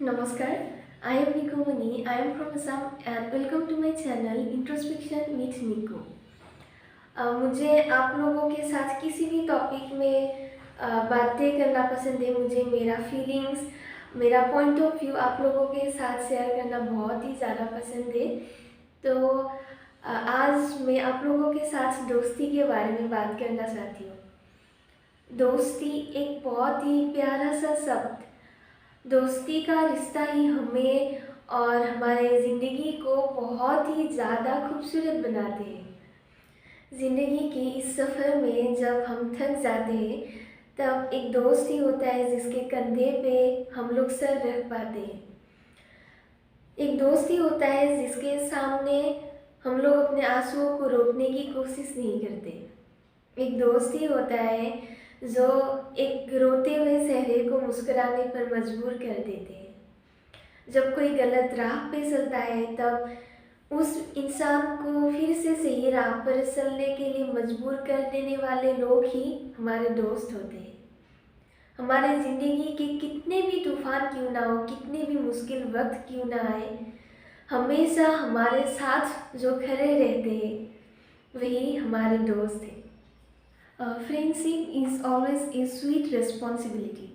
Namaskar, I am Nico Mani. I am from Assam and welcome to my channel Introspection with Nico. मुझे आप लोगों के साथ किसी भी टॉपिक में बातें करना पसंद है। मुझे मेरा फीलिंग्स, मेरा पॉइंट ऑफ व्यू आप लोगों के साथ शेयर करना बहुत ही ज़्यादा पसंद है। तो आज मैं आप लोगों के साथ दोस्ती के बारे में बात करना चाहती हूँ। दोस्ती एक बहुत ही प्यारा सा शब्द, दोस्ती का रिश्ता ही हमें और हमारे ज़िंदगी को बहुत ही ज़्यादा खूबसूरत बनाते हैं। ज़िंदगी के इस सफ़र में जब हम थक जाते हैं तब एक दोस्त ही होता है जिसके कंधे पे हम लोग सर रख पाते हैं। एक दोस्त ही होता है जिसके सामने हम लोग अपने आंसुओं को रोकने की कोशिश नहीं करते। एक दोस्त ही होता है जो एक रोते हुए चेहरे को मुस्कुराने पर मजबूर कर देते हैं। जब कोई गलत राह पे चलता है तब उस इंसान को फिर से सही राह पर चलने के लिए मजबूर कर देने वाले लोग ही हमारे दोस्त होते हैं। हमारे ज़िंदगी के कितने भी तूफान क्यों ना हो, कितने भी मुश्किल वक्त क्यों ना आए, हमेशा हमारे साथ जो खड़े रहते हैं वही हमारे दोस्त हैं। Friendship is always a sweet responsibility.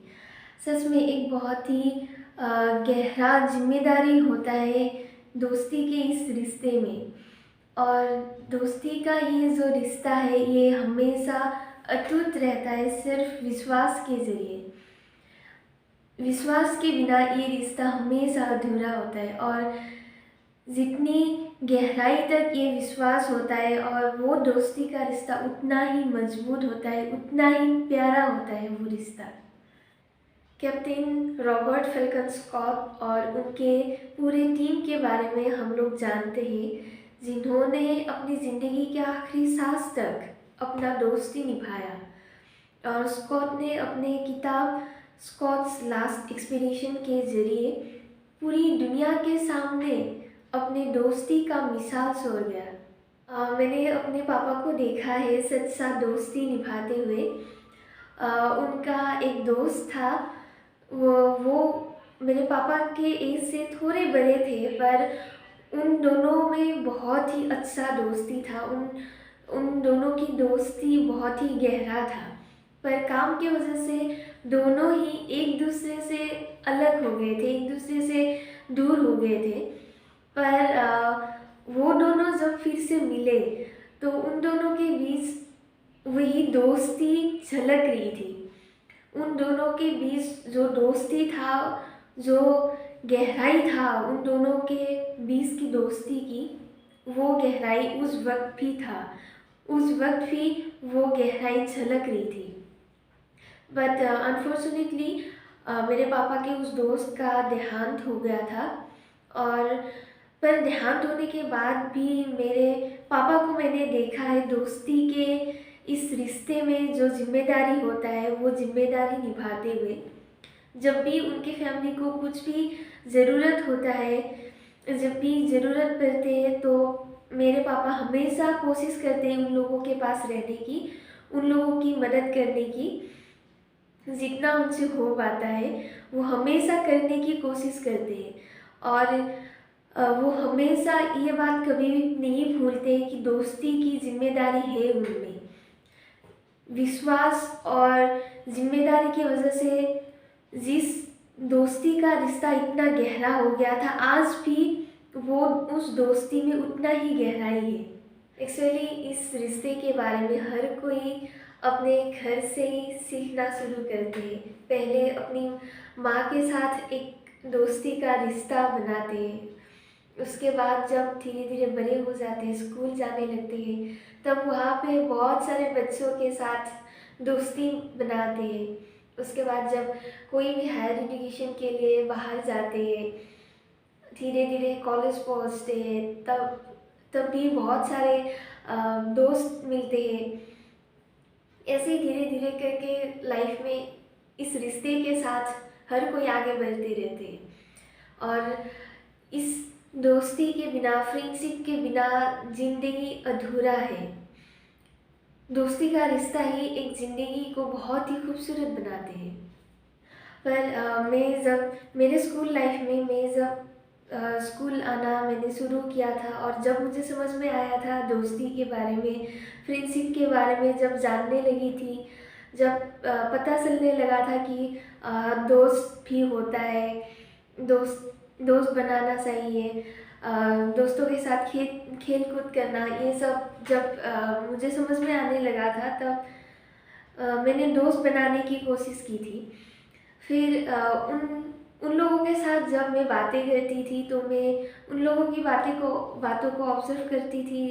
सच में एक बहुत ही गहरा जिम्मेदारी होता है दोस्ती के इस रिश्ते में। और दोस्ती का ये जो रिश्ता है ये हमेशा अटूट रहता है सिर्फ विश्वास के ज़रिए। विश्वास के बिना ये रिश्ता हमेशा अधूरा होता है और जितनी गहराई तक ये विश्वास होता है और वो दोस्ती का रिश्ता उतना ही मजबूत होता है, उतना ही प्यारा होता है वो रिश्ता। कैप्टन रॉबर्ट फैल्कन स्कॉट और उनके पूरे टीम के बारे में हम लोग जानते हैं, जिन्होंने अपनी ज़िंदगी के आखिरी सांस तक अपना दोस्ती निभाया। और स्कॉट ने अपने किताब स्कॉट्स लास्ट एक्सपीडिशन के ज़रिए पूरी दुनिया के सामने अपने दोस्ती का मिसाल छोड़ गया। मैंने अपने पापा को देखा है सच्चा दोस्ती निभाते हुए। उनका एक दोस्त था, वो मेरे पापा के एज से थोड़े बड़े थे, पर उन दोनों में बहुत ही अच्छा दोस्ती था। उन दोनों की दोस्ती बहुत ही गहरा था, पर काम की वजह से दोनों ही एक दूसरे से अलग हो गए थे, एक दूसरे से दूर हो गए थे। पर वो दोनों जब फिर से मिले तो उन दोनों के बीच वही दोस्ती झलक रही थी। उन दोनों के बीच जो दोस्ती था, जो गहराई था उन दोनों के बीच की दोस्ती की, वो गहराई उस वक्त भी था, उस वक्त भी वो गहराई झलक रही थी। बट अनफॉर्चुनेटली मेरे पापा के उस दोस्त का देहांत हो गया था। और पर देहांत होने के बाद भी मेरे पापा को मैंने देखा है दोस्ती के इस रिश्ते में जो जिम्मेदारी होता है वो जिम्मेदारी निभाते हुए। जब भी उनके फैमिली को कुछ भी ज़रूरत होता है, जब भी ज़रूरत पड़ती है, तो मेरे पापा हमेशा कोशिश करते हैं उन लोगों के पास रहने की, उन लोगों की मदद करने की। जितना उनसे हो पाता है वो हमेशा करने की कोशिश करते हैं। और वो हमेशा ये बात कभी भी नहीं भूलते कि दोस्ती की जिम्मेदारी है उनमें। विश्वास और जिम्मेदारी की वजह से जिस दोस्ती का रिश्ता इतना गहरा हो गया था, आज भी वो उस दोस्ती में उतना ही गहराई है। एक्चुअली इस रिश्ते के बारे में हर कोई अपने घर से ही सीखना शुरू करते हैं। पहले अपनी माँ के साथ एक दोस्ती का रिश्ता बनाते हैं, उसके बाद जब धीरे धीरे बड़े हो जाते हैं, स्कूल जाने लगते हैं, तब वहाँ पे बहुत सारे बच्चों के साथ दोस्ती बनाते हैं। उसके बाद जब कोई भी हायर एजुकेशन के लिए बाहर जाते हैं, धीरे धीरे कॉलेज पहुँचते हैं, तब भी बहुत सारे दोस्त मिलते हैं। ऐसे ही धीरे धीरे करके लाइफ में इस रिश्ते के साथ हर कोई आगे बढ़ते रहते हैं। और इस दोस्ती के बिना, फ्रेंडशिप के बिना ज़िंदगी अधूरा है। दोस्ती का रिश्ता ही एक ज़िंदगी को बहुत ही खूबसूरत बनाते हैं। पर मैं जब मेरे स्कूल लाइफ में मैं जब स्कूल आना मैंने शुरू किया था और जब मुझे समझ में आया था दोस्ती के बारे में, फ्रेंडशिप के बारे में जब जानने लगी थी, जब पता चलने लगा था कि दोस्त भी होता है, दोस्त दोस्त बनाना चाहिए, दोस्तों के साथ खेल कूद करना, ये सब जब मुझे समझ में आने लगा था तब मैंने दोस्त बनाने की कोशिश की थी। फिर उन उन लोगों के साथ जब मैं बातें करती थी तो मैं उन लोगों की बातों को ऑब्जर्व करती थी।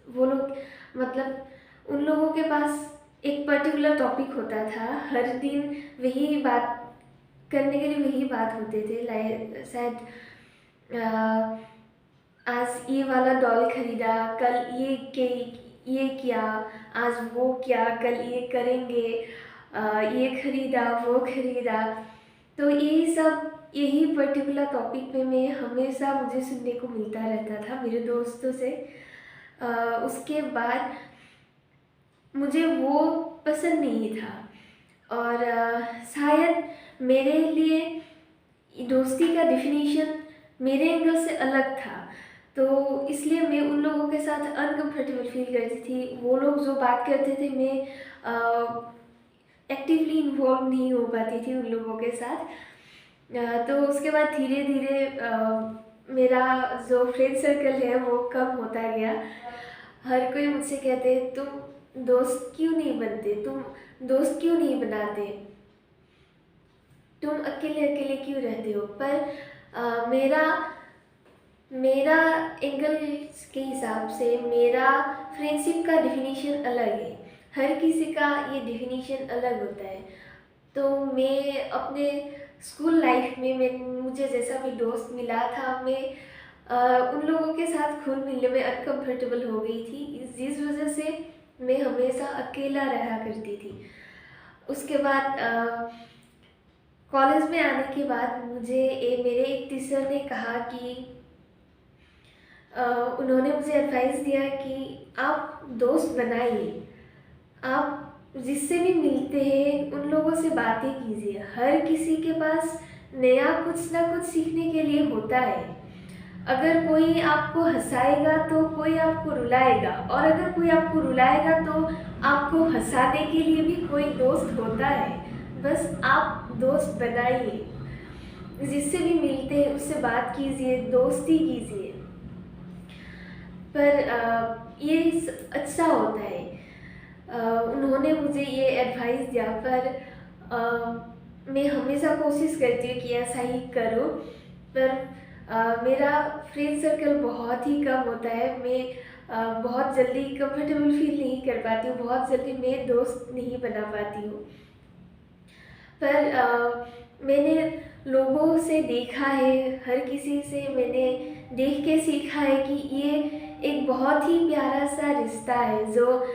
वो लोग मतलब उन लोगों के पास एक पर्टिकुलर टॉपिक होता था, हर दिन वही बात करने के लिए वही बात होते थे। लाइक शायद आज ये वाला डॉल खरीदा, कल ये किया, आज वो किया, कल ये करेंगे, ये खरीदा वो खरीदा। तो यही पर्टिकुलर टॉपिक पे मैं हमेशा मुझे सुनने को मिलता रहता था मेरे दोस्तों से। उसके बाद मुझे वो पसंद नहीं था और शायद मेरे लिए दोस्ती का डेफिनेशन मेरे एंगल से अलग था, तो इसलिए मैं उन लोगों के साथ अनकंफर्टेबल फील करती थी। वो लोग जो बात करते थे मैं एक्टिवली इन्वॉल्व नहीं हो पाती थी उन लोगों के साथ। तो उसके बाद धीरे धीरे मेरा जो फ्रेंड सर्कल है वो कम होता गया। हर कोई मुझसे कहते तुम दोस्त क्यों नहीं बनते, तुम दोस्त क्यों नहीं बनाते, तुम अकेले अकेले क्यों रहते हो। पर मेरा एंगल के हिसाब से मेरा फ्रेंडशिप का डेफिनेशन अलग है। हर किसी का ये डेफिनेशन अलग होता है। तो मैं अपने स्कूल लाइफ में मुझे जैसा भी दोस्त मिला था, मैं उन लोगों के साथ घुल मिलने में अनकम्फर्टेबल हो गई थी, जिस वजह से मैं हमेशा अकेला रहा करती थी। उसके बाद कॉलेज में आने के बाद मेरे एक टीचर ने कहा कि उन्होंने मुझे एडवाइस दिया कि आप दोस्त बनाइए, आप जिससे भी मिलते हैं उन लोगों से बातें कीजिए। हर किसी के पास नया कुछ ना कुछ सीखने के लिए होता है। अगर कोई आपको हंसाएगा तो कोई आपको रुलाएगा, और अगर कोई आपको रुलाएगा तो आपको हंसाने के लिए भी कोई दोस्त होता है। बस आप दोस्त बनाइए, जिससे भी मिलते हैं उससे बात कीजिए, दोस्ती कीजिए। पर ये अच्छा होता है। उन्होंने मुझे ये एडवाइस दिया, पर मैं हमेशा कोशिश करती हूँ कि ऐसा ही करूँ। पर मेरा फ्रेंड सर्कल बहुत ही कम होता है। मैं बहुत जल्दी कंफर्टेबल फील नहीं कर पाती हूँ, बहुत जल्दी मैं दोस्त नहीं बना पाती हूँ। पर मैंने लोगों से देखा है, हर किसी से मैंने देख के सीखा है कि ये एक बहुत ही प्यारा सा रिश्ता है, जो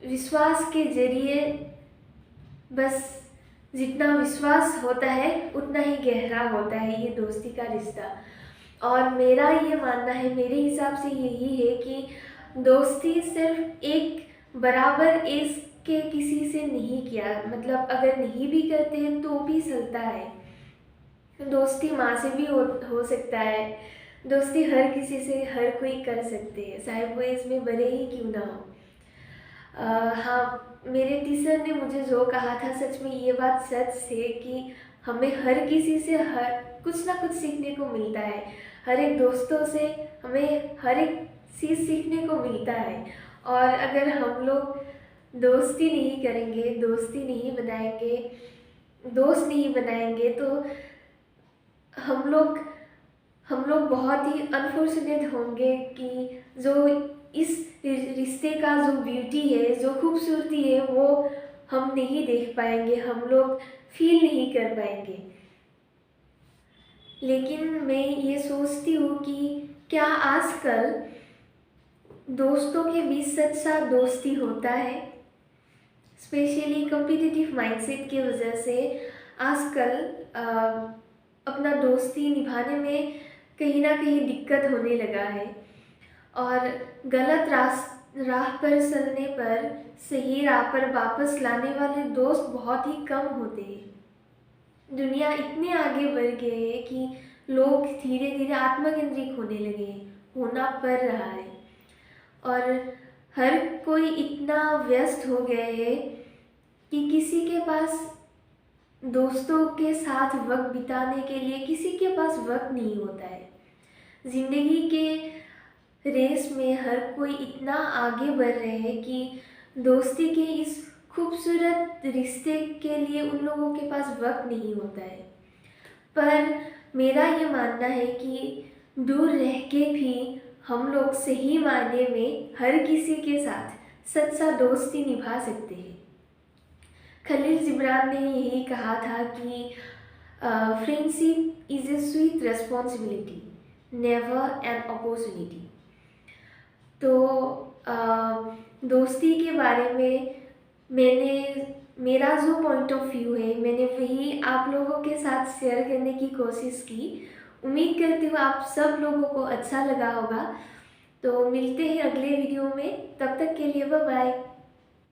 विश्वास के जरिए, बस जितना विश्वास होता है उतना ही गहरा होता है ये दोस्ती का रिश्ता। और मेरा ये मानना है, मेरे हिसाब से यही है कि दोस्ती सिर्फ एक बराबर एज के किसी से नहीं किया, मतलब अगर नहीं भी करते हैं तो भी चलता है। दोस्ती माँ से भी हो सकता है, दोस्ती हर किसी से हर कोई कर सकते हैं, चाहे वो इसमें बड़े ही क्यों ना हो। हाँ, मेरे टीचर ने मुझे जो कहा था सच में ये बात सच है कि हमें हर किसी से हर कुछ ना कुछ सीखने को मिलता है। हर एक दोस्तों से हमें हर एक चीज़ सीखने को मिलता है। और अगर हम लोग दोस्ती नहीं करेंगे, दोस्ती नहीं बनाएंगे, दोस्त नहीं बनाएंगे तो हम लोग बहुत ही अनफॉर्चुनेट होंगे कि जो इस रिश्ते का जो ब्यूटी है, जो खूबसूरती है, वो हम नहीं देख पाएंगे, हम लोग फील नहीं कर पाएंगे। लेकिन मैं ये सोचती हूँ कि क्या आजकल दोस्तों के बीच सच्चा दोस्ती होता है? स्पेशली कॉम्पिटिटिव माइंडसेट की वजह से आजकल अपना दोस्ती निभाने में कहीं ना कहीं दिक्कत होने लगा है, और गलत राह पर चलने पर सही राह पर वापस लाने वाले दोस्त बहुत ही कम होते हैं। दुनिया इतने आगे बढ़ गए हैं कि लोग धीरे धीरे आत्मकेंद्रित होने लगे हैं, होना पड़ रहा है। और हर कोई इतना व्यस्त हो गया है कि किसी के पास दोस्तों के साथ वक्त बिताने के लिए किसी के पास वक्त नहीं होता है। ज़िंदगी के रेस में हर कोई इतना आगे बढ़ रहे हैं कि दोस्ती के इस खूबसूरत रिश्ते के लिए उन लोगों के पास वक्त नहीं होता है। पर मेरा ये मानना है कि दूर रह के भी हम लोग सही मायने में हर किसी के साथ सच्चा दोस्ती निभा सकते हैं। खलील जिब्रान ने यही कहा था कि friendship is a sweet responsibility, never an opportunity. तो दोस्ती के बारे में मेरा जो पॉइंट ऑफ व्यू है, मैंने वही आप लोगों के साथ शेयर करने की कोशिश की। उम्मीद करती हूँ आप सब लोगों को अच्छा लगा होगा। तो मिलते हैं अगले वीडियो में, तब तक के लिए बाय बाय।